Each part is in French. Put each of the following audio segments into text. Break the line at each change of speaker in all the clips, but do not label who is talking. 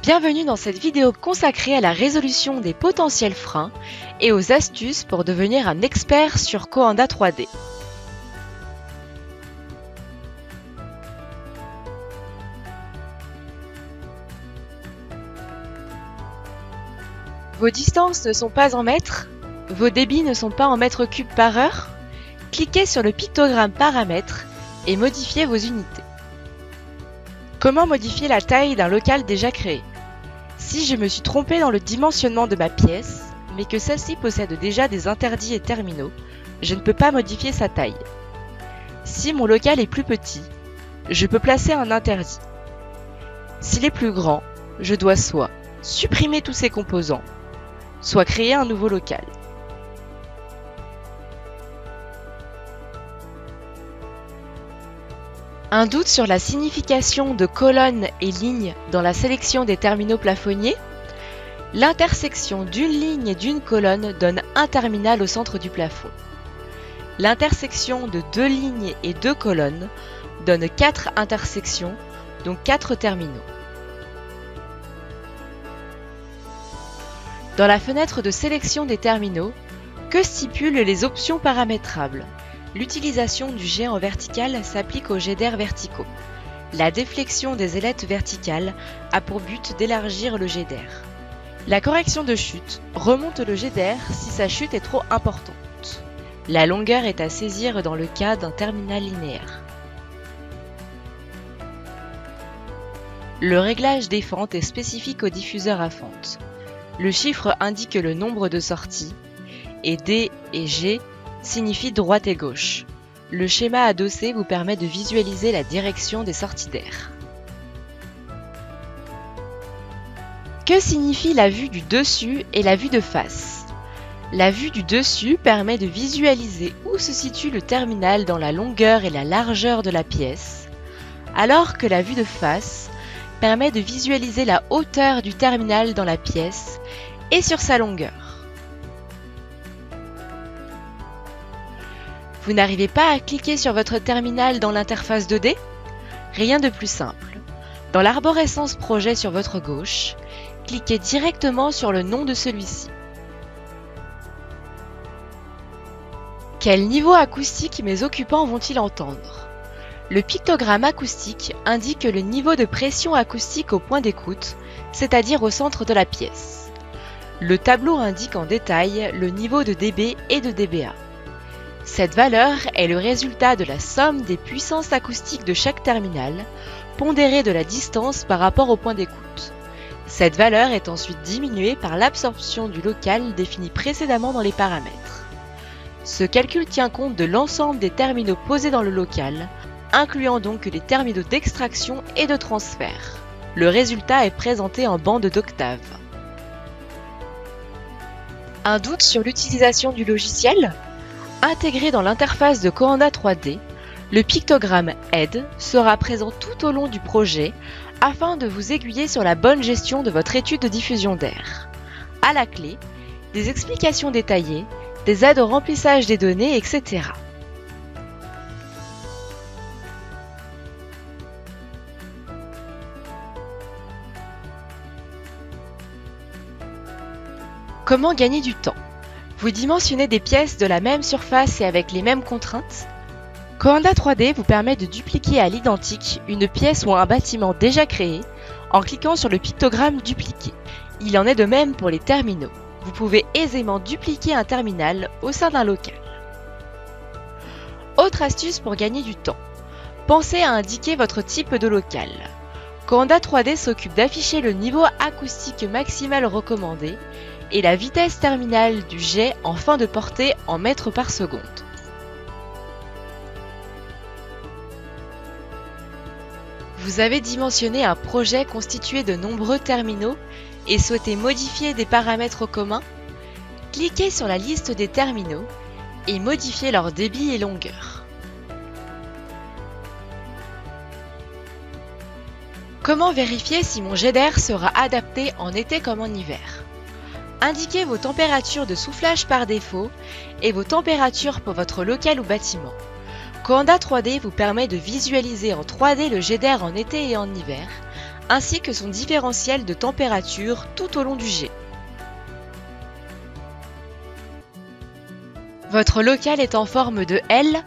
Bienvenue dans cette vidéo consacrée à la résolution des potentiels freins et aux astuces pour devenir un expert sur Coanda 3D. Vos distances ne sont pas en mètres, vos débits ne sont pas en mètres cubes par heure. Cliquez sur le pictogramme paramètres et modifiez vos unités. Comment modifier la taille d'un local déjà créé? Si je me suis trompé dans le dimensionnement de ma pièce, mais que celle-ci possède déjà des interdits et terminaux, je ne peux pas modifier sa taille. Si mon local est plus petit, je peux placer un interdit. S'il est plus grand, je dois soit supprimer tous ses composants, soit créer un nouveau local. Un doute sur la signification de colonnes et lignes dans la sélection des terminaux plafonniers? L'intersection d'une ligne et d'une colonne donne un terminal au centre du plafond. L'intersection de deux lignes et deux colonnes donne 4 intersections, donc 4 terminaux. Dans la fenêtre de sélection des terminaux, que stipulent les options paramétrables? L'utilisation du jet en vertical s'applique aux jets d'air verticaux. La déflexion des ailettes verticales a pour but d'élargir le jet d'air. La correction de chute remonte le jet d'air si sa chute est trop importante. La longueur est à saisir dans le cas d'un terminal linéaire. Le réglage des fentes est spécifique au diffuseur à fente. Le chiffre indique le nombre de sorties et D et G signifie droite et gauche. Le schéma adossé vous permet de visualiser la direction des sorties d'air. Que signifie la vue du dessus et la vue de face? La vue du dessus permet de visualiser où se situe le terminal dans la longueur et la largeur de la pièce, alors que la vue de face permet de visualiser la hauteur du terminal dans la pièce et sur sa longueur. Vous n'arrivez pas à cliquer sur votre terminal dans l'interface 2D? Rien de plus simple. Dans l'arborescence projet sur votre gauche, cliquez directement sur le nom de celui-ci. Quel niveau acoustique mes occupants vont-ils entendre? Le pictogramme acoustique indique le niveau de pression acoustique au point d'écoute, c'est-à-dire au centre de la pièce. Le tableau indique en détail le niveau de dB et de dBA. Cette valeur est le résultat de la somme des puissances acoustiques de chaque terminal, pondérée de la distance par rapport au point d'écoute. Cette valeur est ensuite diminuée par l'absorption du local défini précédemment dans les paramètres. Ce calcul tient compte de l'ensemble des terminaux posés dans le local, incluant donc les terminaux d'extraction et de transfert. Le résultat est présenté en bande d'octaves. Un doute sur l'utilisation du logiciel? Intégré dans l'interface de Coanda 3D, le pictogramme Aide sera présent tout au long du projet afin de vous aiguiller sur la bonne gestion de votre étude de diffusion d'air. À la clé, des explications détaillées, des aides au remplissage des données, etc. Comment gagner du temps? Vous dimensionnez des pièces de la même surface et avec les mêmes contraintes? Coanda 3D vous permet de dupliquer à l'identique une pièce ou un bâtiment déjà créé en cliquant sur le pictogramme dupliquer. Il en est de même pour les terminaux. Vous pouvez aisément dupliquer un terminal au sein d'un local. Autre astuce pour gagner du temps. Pensez à indiquer votre type de local. Coanda 3D s'occupe d'afficher le niveau acoustique maximal recommandé et la vitesse terminale du jet en fin de portée en mètres par seconde. Vous avez dimensionné un projet constitué de nombreux terminaux et souhaitez modifier des paramètres communs? Cliquez sur la liste des terminaux et modifiez leur débit et longueur. Comment vérifier si mon jet d'air sera adapté en été comme en hiver? Indiquez vos températures de soufflage par défaut et vos températures pour votre local ou bâtiment. Coanda 3D vous permet de visualiser en 3D le jet d'air en été et en hiver, ainsi que son différentiel de température tout au long du jet. Votre local est en forme de L,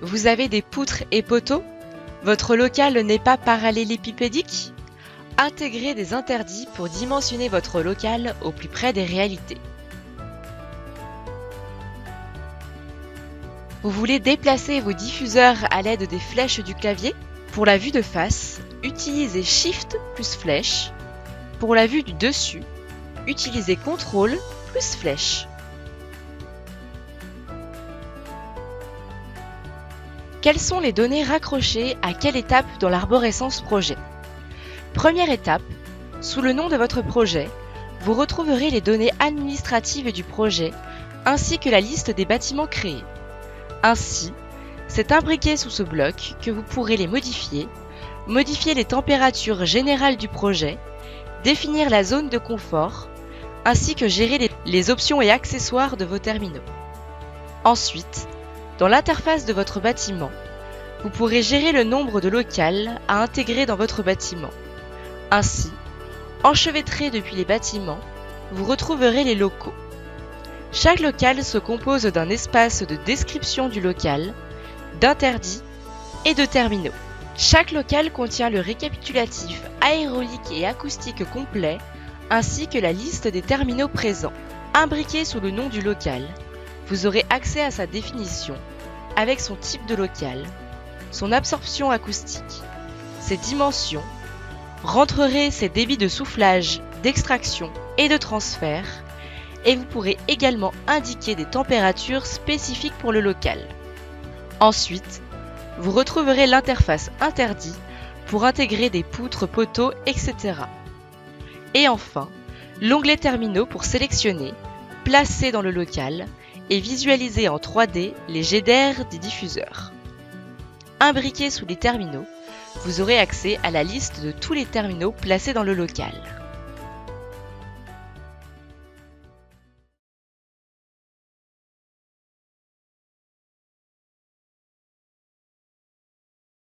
vous avez des poutres et poteaux, votre local n'est pas parallélépipédique. Intégrez des interdits pour dimensionner votre local au plus près des réalités. Vous voulez déplacer vos diffuseurs à l'aide des flèches du clavier? Pour la vue de face, utilisez Shift plus flèche. Pour la vue du dessus, utilisez CTRL plus flèche. Quelles sont les données raccrochées à quelle étape dans l'arborescence projet? Première étape, sous le nom de votre projet, vous retrouverez les données administratives du projet ainsi que la liste des bâtiments créés. Ainsi, c'est imbriqué sous ce bloc que vous pourrez les modifier les températures générales du projet, définir la zone de confort, ainsi que gérer les options et accessoires de vos terminaux. Ensuite, dans l'interface de votre bâtiment, vous pourrez gérer le nombre de locales à intégrer dans votre bâtiment. Ainsi, enchevêtrés depuis les bâtiments, vous retrouverez les locaux. Chaque local se compose d'un espace de description du local, d'interdits et de terminaux. Chaque local contient le récapitulatif aérolique et acoustique complet, ainsi que la liste des terminaux présents. Imbriqué sous le nom du local, vous aurez accès à sa définition, avec son type de local, son absorption acoustique, ses dimensions, rentrerez ses débits de soufflage, d'extraction et de transfert, et vous pourrez également indiquer des températures spécifiques pour le local. Ensuite, vous retrouverez l'interface interdit pour intégrer des poutres, poteaux, etc. Et enfin, l'onglet terminaux pour sélectionner, placer dans le local et visualiser en 3D les jets d'air des diffuseurs. Imbriqué sous les terminaux, vous aurez accès à la liste de tous les terminaux placés dans le local.